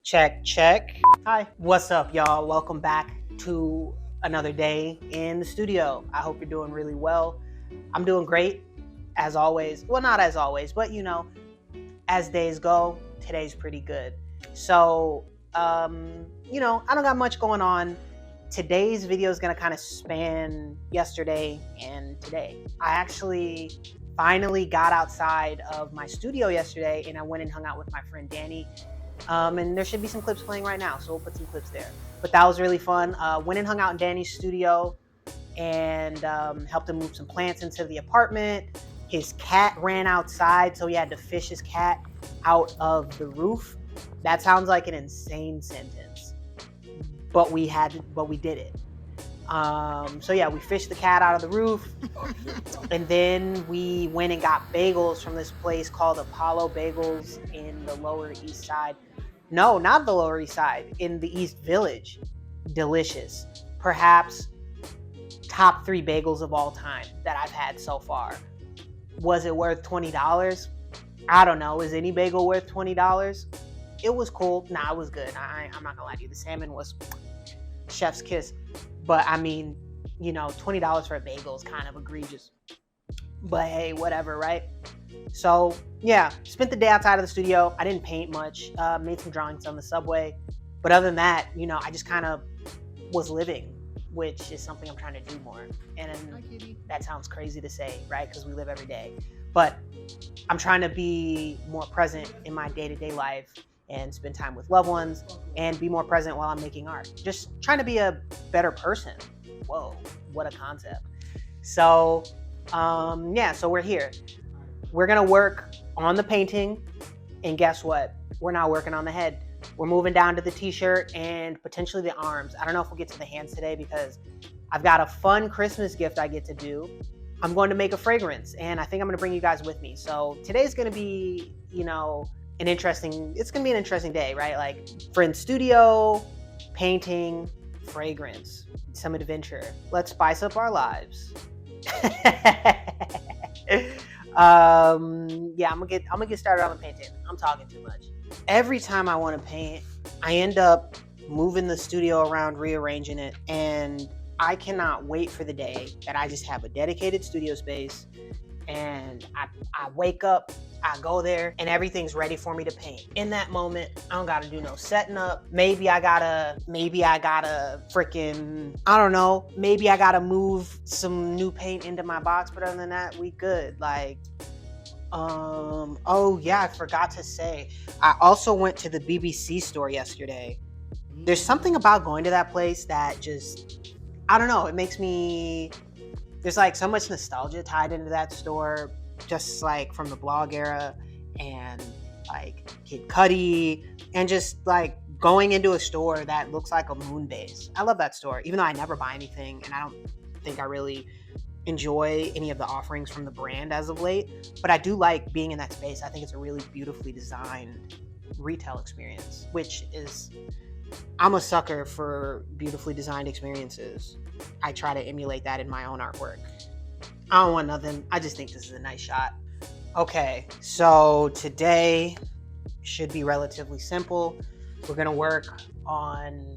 Check, check. Hi, what's up, y'all? Welcome back to another day in the studio. I hope you're doing really well. I'm doing great, as always. Well, not as always, but as days go, today's pretty good. So, I don't got much going on. Today's video is going to kind of span yesterday and today. I actually finally got outside of my studio yesterday and I went and hung out with my friend Danny. And there should be some clips playing right now, so we'll put some clips there. But that was really fun. Went and hung out in Danny's studio and helped him move some plants into the apartment. His cat ran outside, so he had to fish his cat out of the roof. That sounds like an insane sentence, but we did it. So yeah, we fished the cat out of the roof, and then we went and got bagels from this place called Apollo Bagels in the Lower East Side. No, not the Lower East Side, in the East Village. Delicious. Perhaps top 3 bagels of all time that I've had so far. Was it worth $20? I don't know. Is any bagel worth $20? It was cool. Nah, it was good. I'm not gonna lie to you. The salmon was chef's kiss. But I mean, $20 for a bagel is kind of egregious. But hey, whatever, right? So yeah, spent the day outside of the studio. I didn't paint much. Made some drawings on the subway. But other than that, I just kind of was living, which is something I'm trying to do more. And that sounds crazy to say, right? Because we live every day. But I'm trying to be more present in my day-to-day life and spend time with loved ones and be more present while I'm making art. Just trying to be a better person. Whoa, what a concept. So, so we're here. We're gonna work on the painting, and guess what? We're not working on the head. We're moving down to the t-shirt and potentially the arms. I don't know if we'll get to the hands today because I've got a fun Christmas gift I get to do. I'm going to make a fragrance, and I think I'm gonna bring you guys with me. So today's gonna be, it's gonna be an interesting day, right? Like friend studio, painting, fragrance, some adventure. Let's spice up our lives. I'm gonna get started on the painting. I'm talking too much. Every time I want to paint, I end up moving the studio around, rearranging it, and I cannot wait for the day that I just have a dedicated studio space and I wake up, I go there, and everything's ready for me to paint. In that moment, I don't gotta do no setting up. Maybe I gotta freaking, I don't know, maybe I gotta move some new paint into my box, but other than that, we good. Oh yeah, I forgot to say, I also went to the BBC store yesterday. There's something about going to that place that just, I don't know, it makes me, there's like so much nostalgia tied into that store, just like from the blog era and like Kid Cudi, and just like going into a store that looks like a moon base. I love that store, even though I never buy anything and I don't think I really enjoy any of the offerings from the brand as of late, but I do like being in that space. I think it's a really beautifully designed retail experience, which is, I'm a sucker for beautifully designed experiences. I try to emulate that in my own artwork. I don't want nothing. I just think this is a nice shot. Okay, so today should be relatively simple. We're gonna work on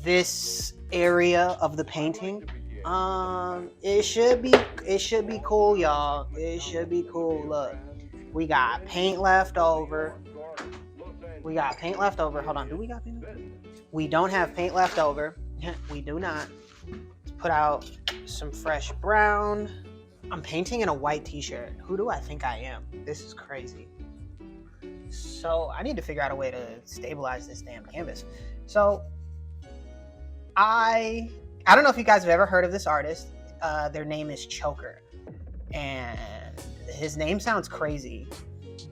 this area of the painting. It should be cool, y'all. It should be cool. Look, we got paint left over. Hold on, do we got paint left over? We don't have paint left over. We do not. Let's put out some fresh brown. I'm painting in a white t-shirt. Who do I think I am? This is crazy. So I need to figure out a way to stabilize this damn canvas. So I don't know if you guys have ever heard of this artist. Their name is Choker. And his name sounds crazy,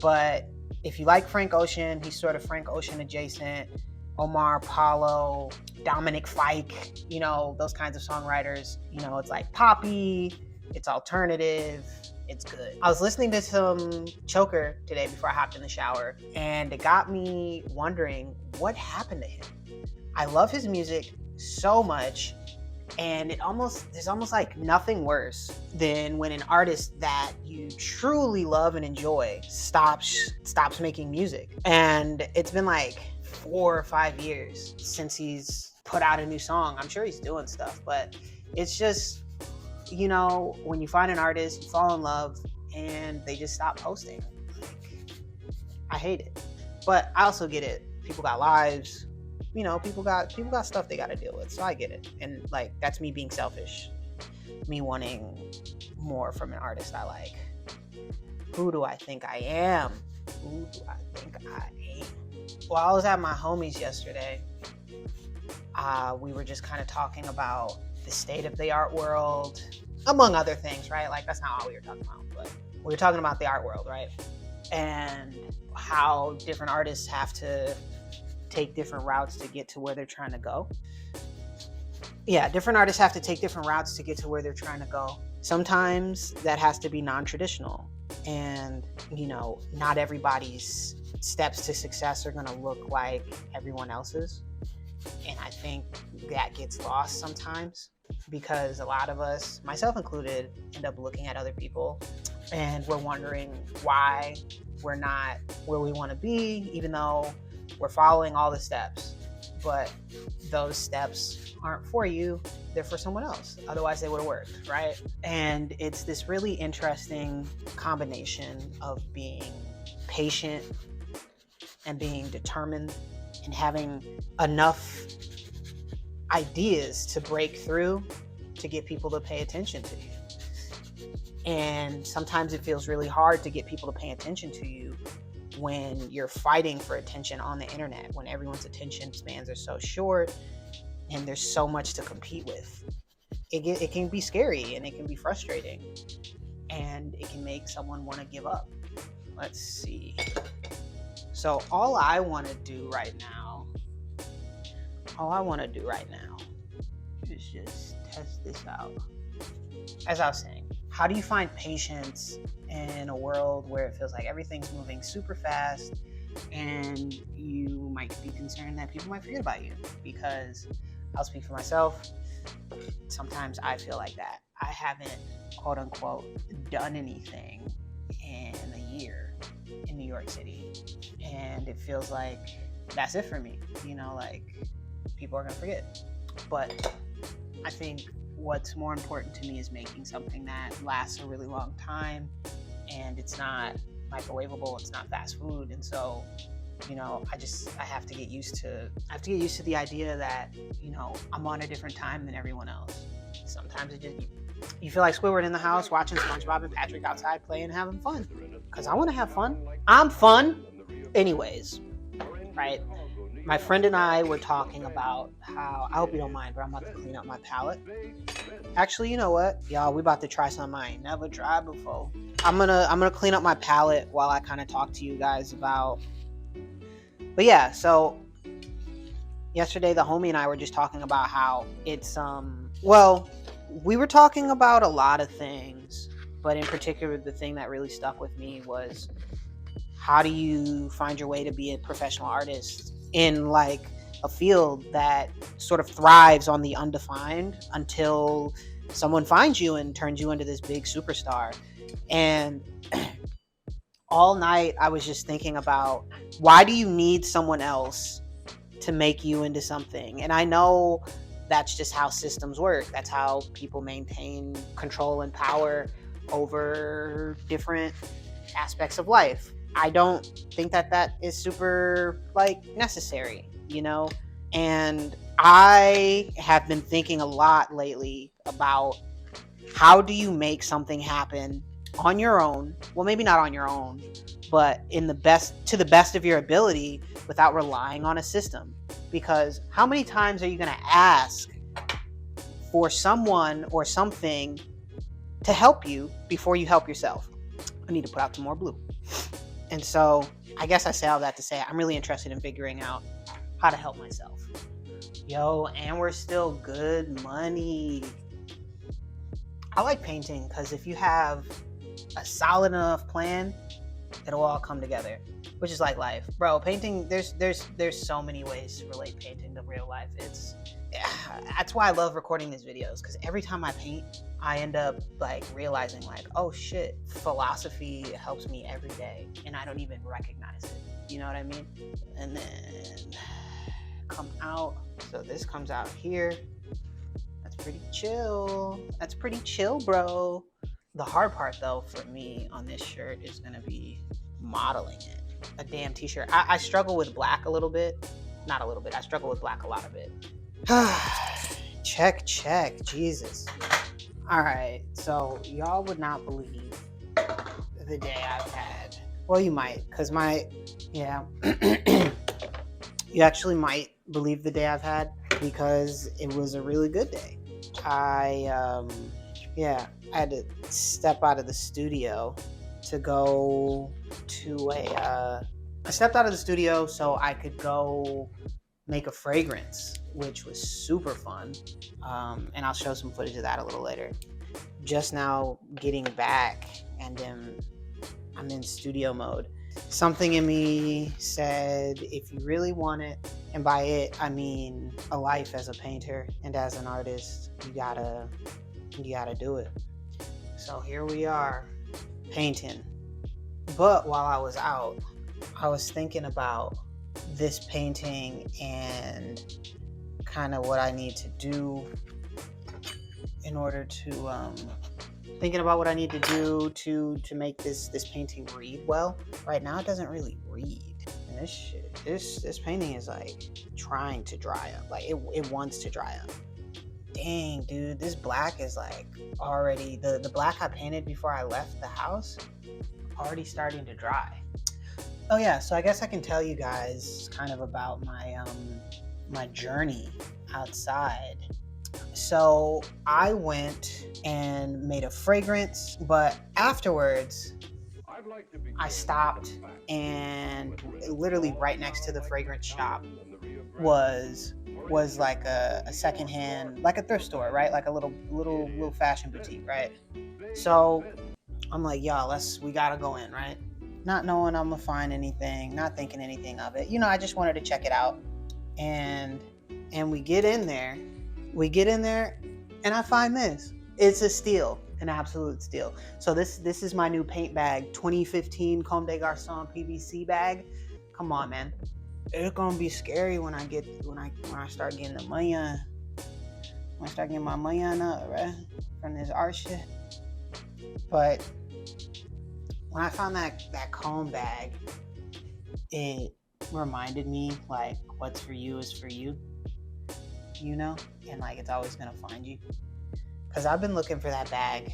but if you like Frank Ocean, he's sort of Frank Ocean adjacent. Omar Apollo, Dominic Fike, those kinds of songwriters. It's like poppy, it's alternative, it's good. I was listening to some Choker today before I hopped in the shower, and it got me wondering what happened to him. I love his music so much, and there's almost like nothing worse than when an artist that you truly love and enjoy stops making music. And it's been like 4 or 5 years since he's put out a new song. I'm sure he's doing stuff, but it's just, you know, when you find an artist, you fall in love, and they just stop posting. Like, I hate it, but I also get it. People got lives, you know. People got stuff they got to deal with, so I get it. And like, that's me being selfish, me wanting more from an artist I like. Who do I think I am? Who do I think I am? Well, I was at my homies yesterday. We were just kind of talking about the state of the art world, among other things, right? Like, that's not all we were talking about, but we were talking about the art world, right? And how different artists have to take different routes to get to where they're trying to go. Yeah, different artists have to take different routes to get to where they're trying to go. Sometimes that has to be non-traditional. And, you know, not everybody's steps to success are going to look like everyone else's. And I think that gets lost sometimes because a lot of us, myself included, end up looking at other people and we're wondering why we're not where we want to be, even though we're following all the steps. But those steps aren't for you, they're for someone else. Otherwise they would have worked, right? And it's this really interesting combination of being patient and being determined and having enough ideas to break through to get people to pay attention to you. And sometimes it feels really hard to get people to pay attention to you when you're fighting for attention on the internet, when everyone's attention spans are so short and there's so much to compete with. It can be scary and it can be frustrating and it can make someone want to give up. Let's see. So all I want to do right now is just test this out. As I was saying, how do you find patience in a world where it feels like everything's moving super fast and you might be concerned that people might forget about you? Because I'll speak for myself. Sometimes I feel like that. I haven't, quote unquote, done anything in a year in New York City. And it feels like that's it for me. You know, like, people are gonna forget. But I think what's more important to me is making something that lasts a really long time, and it's not microwavable, it's not fast food. And so, you know, I have to get used to the idea that, you know, I'm on a different time than everyone else. Sometimes you feel like Squidward in the house watching SpongeBob and Patrick outside playing and having fun. Because I want to have fun. I'm fun. Anyways, right? My friend and I were talking about how, I hope you don't mind, but I'm about to clean up my palette. Actually, you know what? Y'all, we about to try something I ain't never tried before. I'm gonna clean up my palette while I kind of talk to you guys about. But yeah, so yesterday the homie and I were just talking about how it's we were talking about a lot of things, but in particular the thing that really stuck with me was, how do you find your way to be a professional artist in like a field that sort of thrives on the undefined until someone finds you and turns you into this big superstar? And all night I was just thinking about, why do you need someone else to make you into something? And I know that's just how systems work. That's how people maintain control and power over different aspects of life. I don't think that is super necessary, you know? And I have been thinking a lot lately about, how do you make something happen on your own? Well, maybe not on your own, but to the best of your ability without relying on a system. Because how many times are you going to ask for someone or something to help you before you help yourself? I need to put out some more blue. And so I guess I say all that to say, I'm really interested in figuring out how to help myself. Yo, and we're still good money. I like painting because if you have a solid enough plan, it'll all come together, which is like life. Bro, painting, there's so many ways to relate painting to real life. That's why I love recording these videos, because every time I paint, I end up realizing oh shit, philosophy helps me every day and I don't even recognize it. you know what I mean? And then come out. So this comes out here. That's pretty chill. That's pretty chill, bro. The hard part though for me on this shirt is gonna be modeling it. A damn t-shirt. I struggle with black a little bit. Not a little bit. I struggle with black a lot of it. Check. Jesus. All right. So y'all would not believe the day I've had. Well, you might, because you actually might believe the day I've had because it was a really good day. I had to step out of the studio to go to I stepped out of the studio so I could go make a fragrance, which was super fun. And I'll show some footage of that a little later. Just now getting back, and I'm in studio mode. Something in me said, if you really want it, and by it I mean a life as a painter and as an artist, you gotta do it. So here we are, painting. But while I was out, I was thinking about this painting and kind of what I need to do in order to thinking about what I need to do to make this painting read well. Right now it doesn't really read. And this painting is like trying to dry up. Like it wants to dry up. Dang, dude, this black is like already the black I painted before I left the house already starting to dry. Oh yeah, so I guess I can tell you guys kind of about my journey outside. So I went and made a fragrance, but afterwards I stopped, and literally right next to the fragrance shop was like a secondhand, like a thrift store, right? Like a little fashion boutique, right? So I'm like, y'all, we gotta go in, right? Not knowing I'm gonna find anything, not thinking anything of it. I just wanted to check it out. And we get in there, and I find this. It's a steal, an absolute steal. So this is my new paint bag, 2015 Comme des Garçons PVC bag. Come on, man. It's gonna be scary when I start getting the money on. When I start getting my money on up, right? From this art shit. But when I found that comb bag, it reminded me, like, what's for you is for you, and like it's always gonna find you. Because I've been looking for that bag.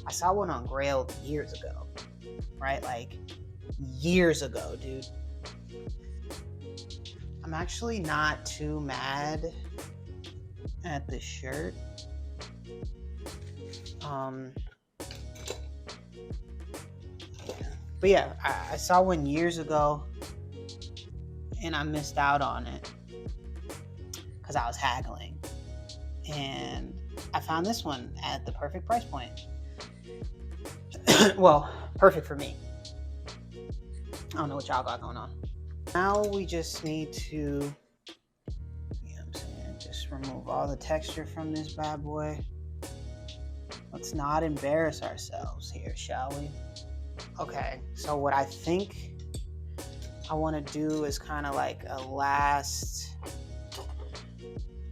I saw one on Grail years ago, right? Like years ago, dude. I'm actually not too mad at the shirt. But yeah, I saw one years ago and I missed out on it because I was haggling. And I found this one at the perfect price point. Well, perfect for me. I don't know what y'all got going on. Now we just need to, just remove all the texture from this bad boy. Let's not embarrass ourselves here, shall we? Okay, so what I think I want to do is kind of like a last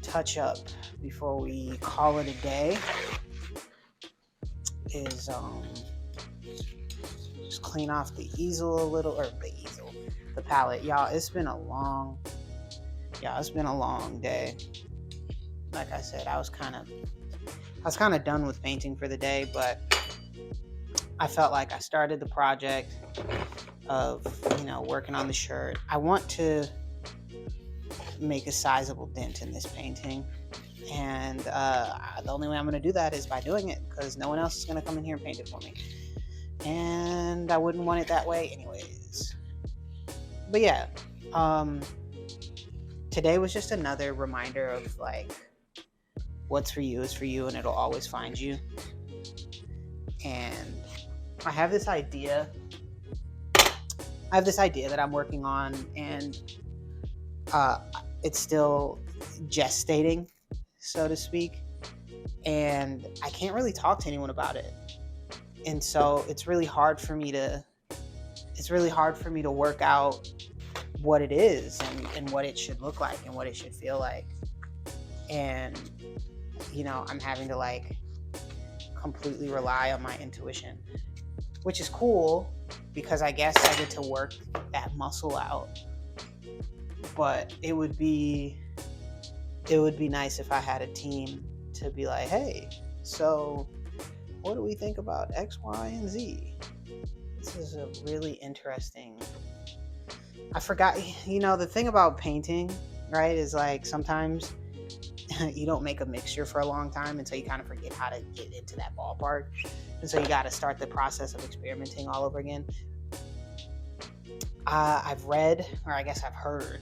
touch up before we call it a day is just clean off the easel a little, or the palette. Y'all, it's been a long day. Like I said, I was kind of done with painting for the day, but I felt like I started the project of, working on the shirt. I want to make a sizable dent in this painting. And the only way I'm going to do that is by doing it, because no one else is going to come in here and paint it for me. And I wouldn't want it that way anyways. But yeah, today was just another reminder of like, what's for you is for you, and it'll always find you. And I have this idea that I'm working on, and it's still gestating, so to speak, and I can't really talk to anyone about it. And so it's really hard for me to it's really hard for me to work out what it is and what it should look like and what it should feel like. And, I'm having to like completely rely on my intuition, which is cool because I guess I get to work that muscle out. But it would be nice if I had a team to be like, hey, so what do we think about X, Y, and Z? This is a really interesting. I forgot, the thing about painting, right, is like sometimes you don't make a mixture for a long time until you kind of forget how to get into that ballpark. And so you got to start the process of experimenting all over again. I've read, or I guess I've heard,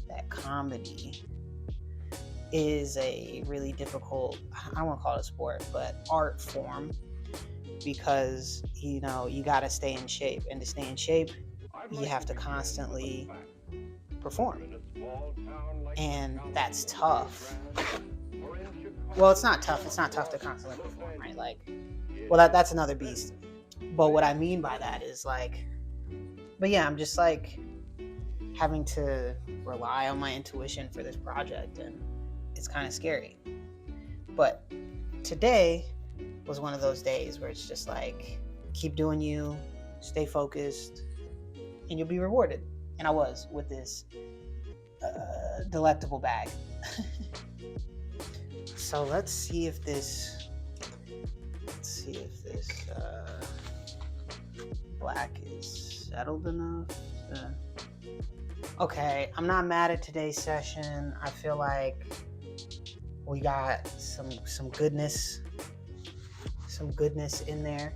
that comedy is a really difficult, I don't want to call it a sport, but art form, because, you got to stay in shape. And to stay in shape, you have to constantly perform. And that's tough. Well, it's not tough. It's not tough to constantly perform, right? Like, well, that's another beast. But what I mean by that is like, but yeah, I'm just like having to rely on my intuition for this project, and it's kind of scary. But today was one of those days where it's just like, keep doing you, stay focused, and you'll be rewarded. And I was with this delectable bag. So let's see if this black is settled enough. Okay, I'm not mad at today's session. I feel like we got some goodness in there.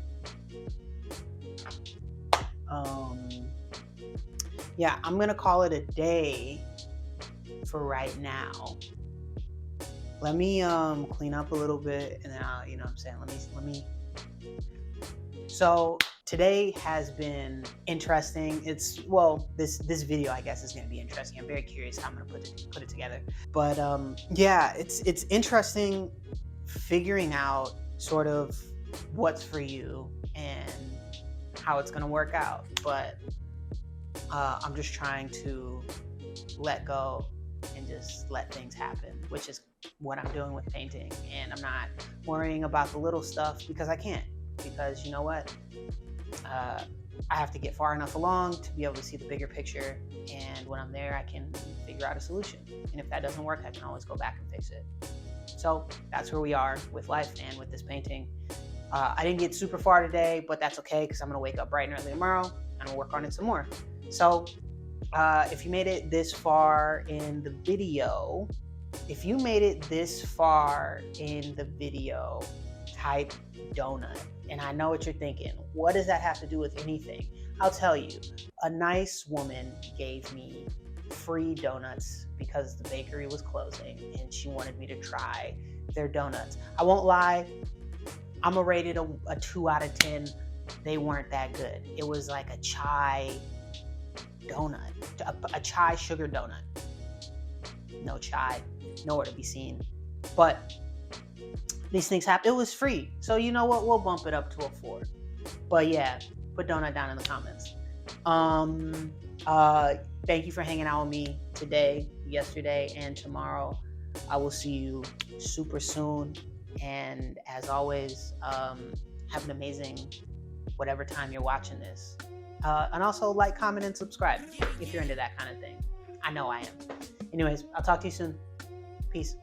Yeah, I'm gonna call it a day for right now. Let me clean up a little bit, and then I'll, let me. So today has been interesting. This video, I guess, is gonna be interesting. I'm very curious how I'm gonna put it together. But yeah, it's interesting figuring out sort of what's for you and how it's gonna work out. But I'm just trying to let go and just let things happen, which is what I'm doing with painting. And I'm not worrying about the little stuff because I can't. Because you know what? I have to get far enough along to be able to see the bigger picture. And when I'm there, I can figure out a solution. And if that doesn't work, I can always go back and fix it. So that's where we are with life and with this painting. I didn't get super far today, but that's okay because I'm going to wake up bright and early tomorrow and I'll work on it some more. So if you made it this far in the video, type donut. And I know what you're thinking. What does that have to do with anything? I'll tell you. A nice woman gave me free donuts because the bakery was closing and she wanted me to try their donuts. I won't lie. I'm gonna rate it a 2 out of 10. They weren't that good. It was like a chai donut, a chai sugar donut. No chai, nowhere to be seen. But these things happen. It was free. So you know what? We'll bump it up to a 4. But yeah, put donut down in the comments. Thank you for hanging out with me today, yesterday, and tomorrow. I will see you super soon. And as always, have an amazing whatever time you're watching this. And also like, comment, and subscribe if you're into that kind of thing. I know I am. Anyways, I'll talk to you soon. Peace.